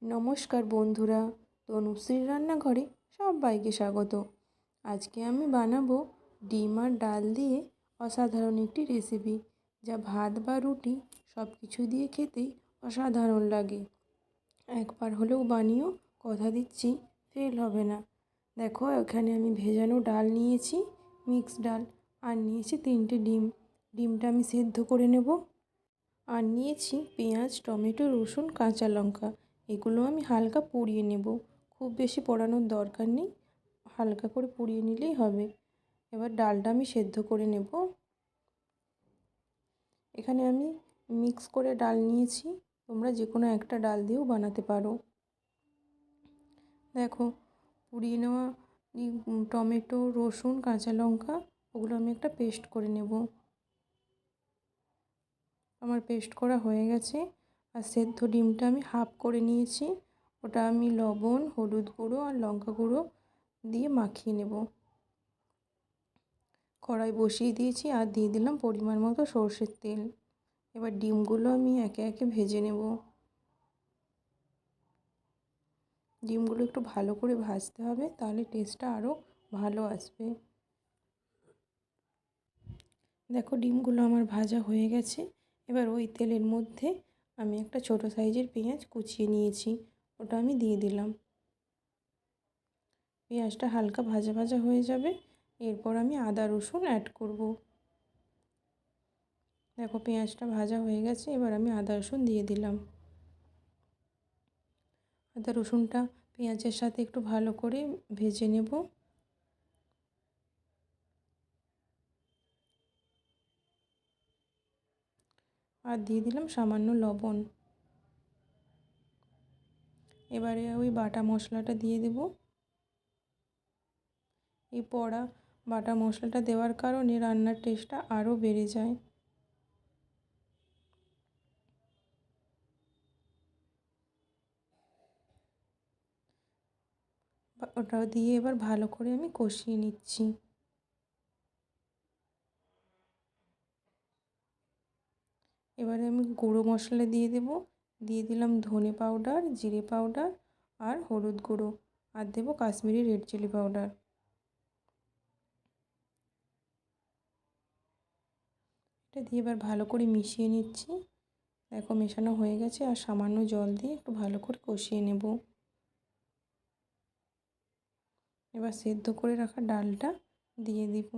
নমস্কার বন্ধুরা, তনুশ্রীর রান্নাঘরে সবাইকে স্বাগত। আজকে আমি বানাবো ডিম আর ডাল দিয়ে অসাধারণ একটি রেসিপি, যা ভাত বা রুটি সব কিছু দিয়ে খেতেই অসাধারণ লাগে। একবার হলেও বানিও, কথা দিচ্ছি ফেল হবে না। দেখো, এখানে আমি ভেজানো ডাল নিয়েছি, মিক্স ডাল, আর নিয়েছি 3টে ডিম। ডিমটা আমি সেদ্ধ করে নেব। আর নিয়েছি পেঁয়াজ, টমেটো, রসুন, কাঁচা লঙ্কা। এগুলো আমি হালকা পুড়িয়ে নেব। খুব বেশি পোড়ানোর দরকার নেই, হালকা করে পুড়িয়ে নিলেই হবে। এবার ডালটা আমি সেদ্ধ করে নেব। এখানে আমি মিক্স করে ডাল নিয়েছি, তোমরা যে কোনো একটা ডাল দিয়েও বানাতে পারো। দেখো, পুড়িয়ে নেওয়া টমেটো, রসুন, কাঁচা লঙ্কা, ওগুলো আমি একটা পেস্ট করে নেব। আমার পেস্ট করা হয়ে গেছে। আর সেদ্ধ ডিমটা আমি হাফ করে নিয়েছি, ওটা আমি লবণ, হলুদ গুঁড়ো আর লঙ্কা গুঁড়ো দিয়ে মাখিয়ে নেব। কড়াই বসিয়ে দিয়েছি আর দিয়ে দিলাম পরিমাণ মতো সর্ষের তেল। এবার ডিমগুলো আমি একে একে ভেজে নেব। ডিমগুলো একটু ভালো করে ভাজতে হবে, তাহলে টেস্টটা আরও ভালো আসবে। দেখো, ডিমগুলো আমার ভাজা হয়ে গেছে। এবার ওই তেলের মধ্যে আমি একটা ছোট সাইজের পেঁয়াজ কুচিয়ে নিয়েছি, ওটা আমি দিয়ে দিলাম। পেঁয়াজটা হালকা ভাজা ভাজা হয়ে যাবে, এরপর আমি আদা রসুন অ্যাড করব। দেখো, পেঁয়াজটা ভাজা হয়ে গেছে, এবার আমি আদা রসুন দিয়ে দিলাম। আদা রসুনটা পেঁয়াজের সাথে একটু ভালো করে ভেজে নেব। আর দিয়ে দিলাম সামান্য লবণ। এবারে ওই বাটা মশলাটা দিয়ে দেব। এই বাটা মশলাটা দেওয়ার কারণে রান্নার টেস্টটা আরও বেড়ে যায়। ওটা দিয়ে এবার ভালো করে আমি কষিয়ে নিচ্ছি। এবারে আমি গুঁড়ো মশলা দিয়ে দেব। দিয়ে দিলাম ধনে পাউডার, জিরে পাউডার আর হলুদ গুঁড়ো, আর দেবো কাশ্মীরি রেড চিলি পাউডার। এটা দিয়ে এবার ভালো করে মিশিয়ে নিচ্ছি। দেখো, মেশানো হয়ে গেছে, আর সামান্য জল দিয়ে একটু ভালো করে কষিয়ে নেব। এবার সেদ্ধ করে রাখা ডালটা দিয়ে দিব।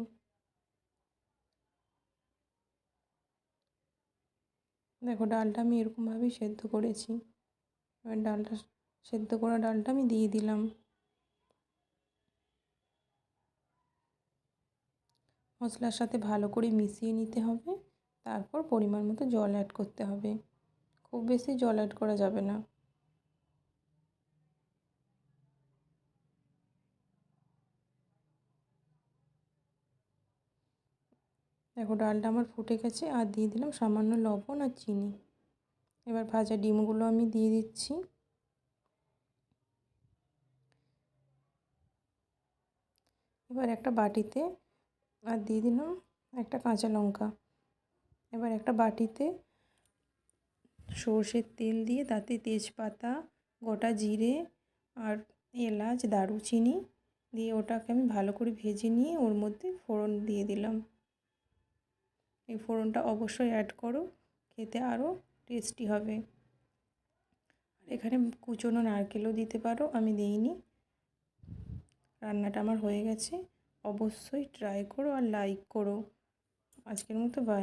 দেখো, ডালটা আমি এরকমভাবেই সেদ্ধ করেছি। এবার সেদ্ধ করা ডালটা আমি দিয়ে দিলাম। মশলার সাথে ভালো করে মিশিয়ে নিতে হবে, তারপর পরিমাণ মতো জল অ্যাড করতে হবে। খুব বেশি জল অ্যাড করা যাবে না। দেখো, ডালটা আমার ফুটে গেছে, আর দিয়ে দিলাম সামান্য লবণ আর চিনি। এবার ভাজা ডিমগুলো আমি দিয়ে দিচ্ছি। এবার একটা বাটিতে আর দিয়ে দিলাম একটা কাঁচা লঙ্কা। এবার একটা বাটিতে সর্ষের তেল দিয়ে তাতে তেজপাতা, গোটা জিরে আর এলাচ, দারুচিনি দিয়ে ওটাকে আমি ভালো করে ভেজে নিয়ে ওর মধ্যে ফোড়ন দিয়ে দিলাম। এই ফোড়নটা অবশ্যই অ্যাড করো, খেতে আরও টেস্টি হবে। এখানে কুচনো নারকেলও দিতে পারো, আমি দিইনি। রান্নাটা আমার হয়ে গেছে। অবশ্যই ট্রাই করো আর লাইক করো। আজকের মতো বাই।